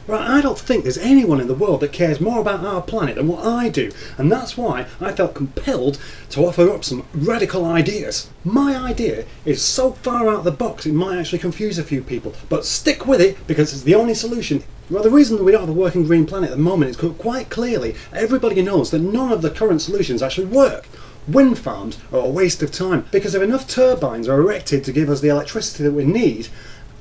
Right, I don't think there's anyone in the world that cares more about our planet than what I do, and that's why I felt compelled to offer up some radical ideas. My idea is so far out of the box it might actually confuse a few people, but stick with it because it's the only solution. Well, the reason that we don't have a working green planet at the moment is because quite clearly everybody knows that none of the current solutions actually work. Wind farms are a waste of time because if enough turbines are erected to give us the electricity that we need,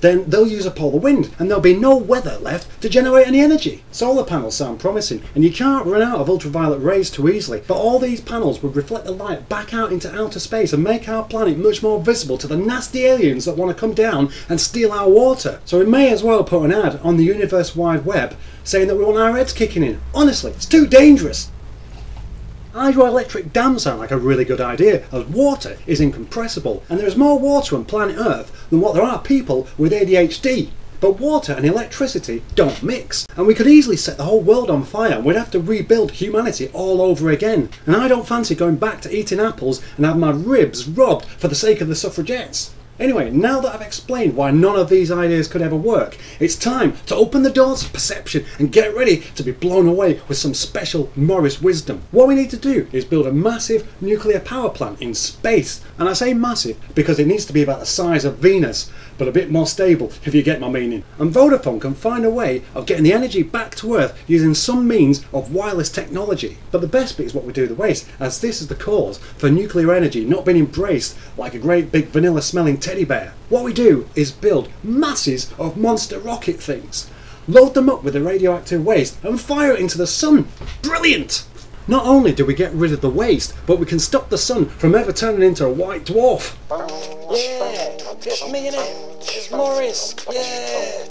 then they'll use up all the wind and there'll be no weather left to generate any energy. Solar panels sound promising and you can't run out of ultraviolet rays too easily, but all these panels would reflect the light back out into outer space and make our planet much more visible to the nasty aliens that want to come down and steal our water. So we may as well put an ad on the universe wide web saying that we want our heads kicking in. Honestly, it's too dangerous. Hydroelectric dams sound like a really good idea, as water is incompressible, and there is more water on planet Earth than what there are people with ADHD. But water and electricity don't mix, and we could easily set the whole world on fire and we'd have to rebuild humanity all over again. And I don't fancy going back to eating apples and have my ribs robbed for the sake of the suffragettes. Anyway, now that I've explained why none of these ideas could ever work, it's time to open the doors of perception and get ready to be blown away with some special Morris wisdom. What we need to do is build a massive nuclear power plant in space. And I say massive because it needs to be about the size of Venus, but a bit more stable, if you get my meaning. And Vodafone can find a way of getting the energy back to Earth using some means of wireless technology. But the best bit is what we do with the waste, as this is the cause for nuclear energy not being embraced like a great big vanilla smelling teddy bear. What we do is build masses of monster rocket things, load them up with the radioactive waste and fire it into the sun. Brilliant! Not only do we get rid of the waste, but we can stop the sun from ever turning into a white dwarf. Yeah, just me in it. It's Morris. Yeah.